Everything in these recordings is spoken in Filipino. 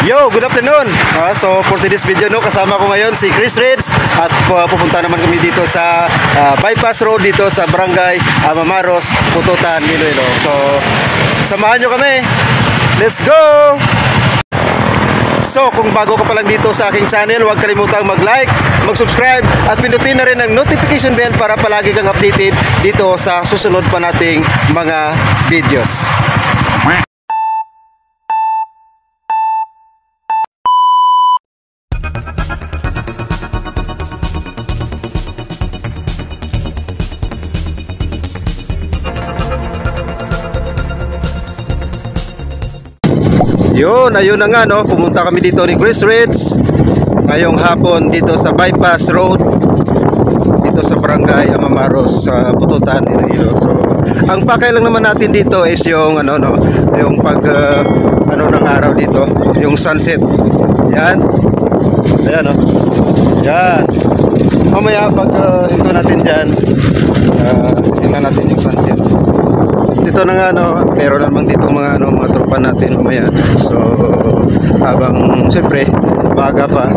Yo, good afternoon. So for today's video kasama ko ngayon si Chris Reds at pupunta naman kami dito sa bypass road dito sa Barangay Mamaros, Pututan, Iloilo. So samahan nyo kami. Let's go! So kung bago ka pa lang dito sa aking channel, huwag kalimutang mag-like, mag-subscribe at pindutin na rin ang notification bell para palagi kang updated dito sa susunod pa nating mga videos. Ayun na nga no, pumunta kami dito ni Chris Reds ngayong hapon dito sa bypass road dito sa Barangay Mamaros sa Pututan, Iloilo. So ang pakay lang naman natin dito is yung yung pag ng araw dito, yung sunset. Yan. Ayan no. Yan. Mamaya pag ito natin diyan, tingnan natin yung sunset. Dito na nga meron namang dito mga mga tropa natin mamaya. So habang siyempre maaga pa,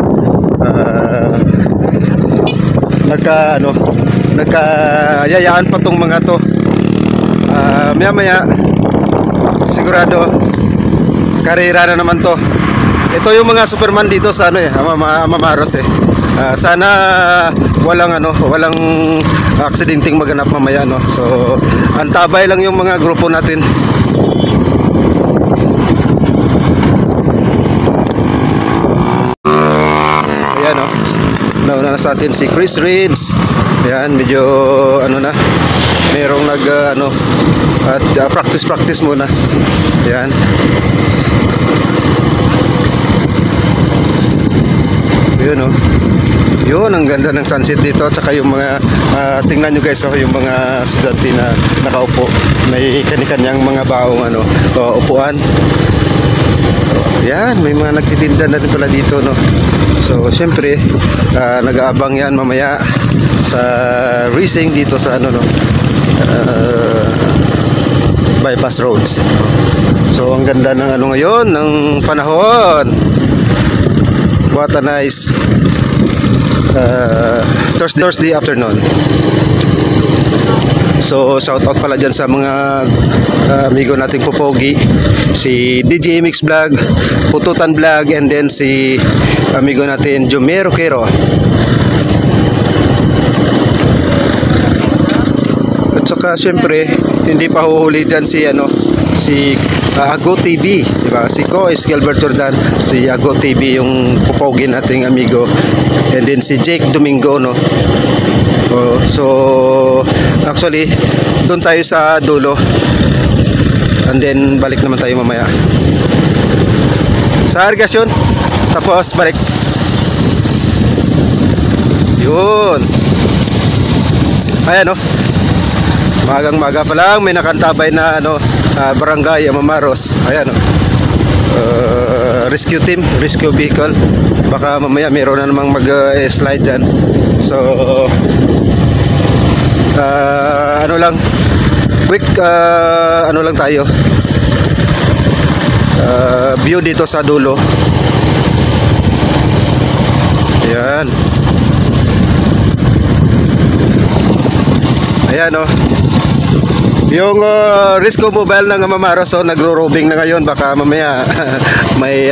nagkayayaan pa tong mga to. Maya sigurado karera na naman to. Ito yung mga Superman dito sa Mamaros eh. Sana walang aksidenteng maganap mamaya no. So antabay lang yung mga grupo natin. Ayan no. Nauna na sa atin si Chris Reds. Ayan, medyo merong practice muna. Ayan. Yun no. Yun, ang ganda ng sunset dito. Tsaka yung mga tingnan nyo guys, yung mga estudyante na nakaupo, may kani-kanyang mga baong upuan. Yan, may mga nagtitinda na rin pala dito no. So syempre nag-aabang yan mamaya sa racing dito sa bypass roads. So ang ganda ng ngayon ng panahon. What a nice Thursday afternoon. So shout out pala dyan sa mga amigo nating Popogi, si DJ Mix Vlog, Pututan Vlog, and then si amigo natin Jomero Kero. At saka syempre hindi pa huhuli dyan si Ago TV, diba? Si Ko is Gilbert Jordan, si Ago TV yung Popogi nating amigo, and then si Jake Domingo no. So actually doon tayo sa dulo, and then balik naman tayo mamaya sa irrigation, tapos balik. Yun. Ayan no. Magang-maga pa lang may nakantabay na Barangay Mamaros. Ayan rescue team, rescue vehicle. Baka mamaya meron na namang mag-slide dyan. So lang quick lang tayo, view dito sa dulo. Ayan. Ayan yung Risco Mobile ng Mamaros nagro-roving na ngayon. Baka mamaya may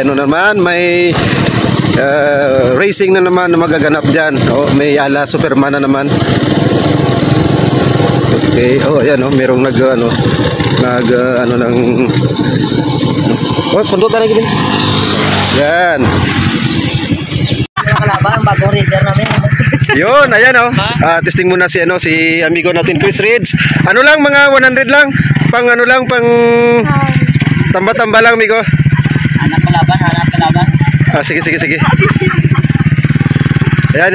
may racing na naman na magaganap dyan. May ala Superman na naman. Okay, ayan merong pundutan lagi din. Yan. Kalaban, bagong reader namin. Yun, ayan testing muna si amigo natin Chris Reds. Lang mga 100 lang. Pang pang tamba-tamba lang amigo. Hanap kalaban. Sige. Yan.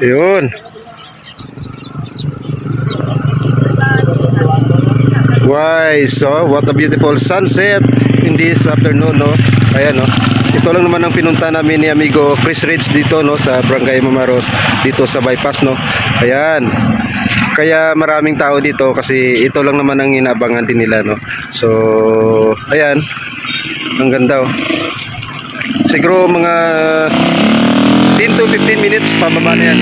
Yun. Why, so what a beautiful sunset in this afternoon, no? Ayan, no? Ito lang naman ang pinunta namin ni amigo Chris Ridge dito, no, sa Barangay Mamaros, dito sa bypass, no? Ayan. Kaya maraming tao dito kasi ito lang naman ang inaabangan din nila, no? So, ayan. Ang ganda, oh. Siguro mga 10 to 15 minutes pababa na yan.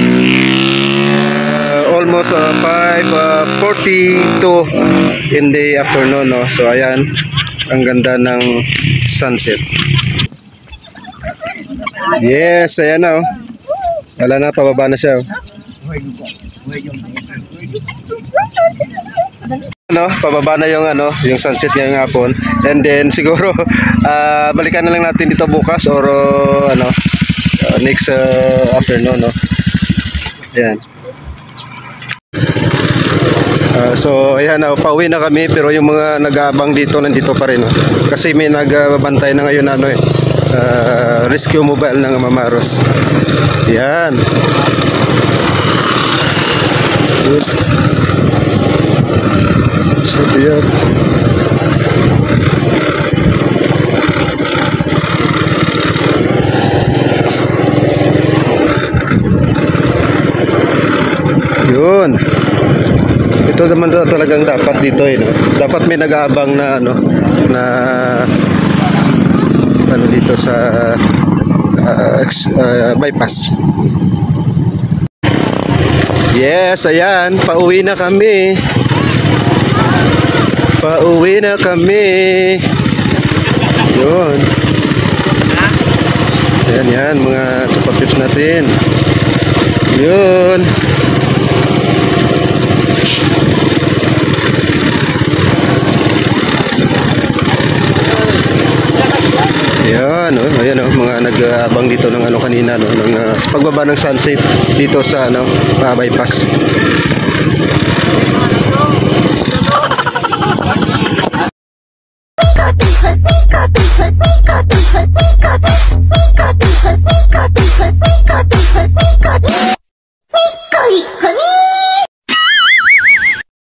Almost 5:42 in the afternoon, no? So ayan, ang ganda ng sunset. Yes, ayan na, oh. Wala na, pababa na siya, oh. Ano, pababa na yung yung sunset ngayong hapon. And then siguro balikan na lang natin dito bukas or next afternoon, no. Ayan. So ayan, pauwi na kami pero yung mga nag-aabang dito nandito pa rin, no? Kasi may nagbabantay na ngayon rescue mobile ng Mamaros. Ayan. Good. So yeah. Yun. Ito naman talagang dapat dito, no? Dapat may nag-aabang na dito sa bypass. Yes, ayan, pauwi na kami. Pauwi na kami. Yun. Ayan, mga kapatips natin. Yun. Ayan, mga nag-abang dito ng kanina, no, ng pagbaba ng sunset dito sa bypass.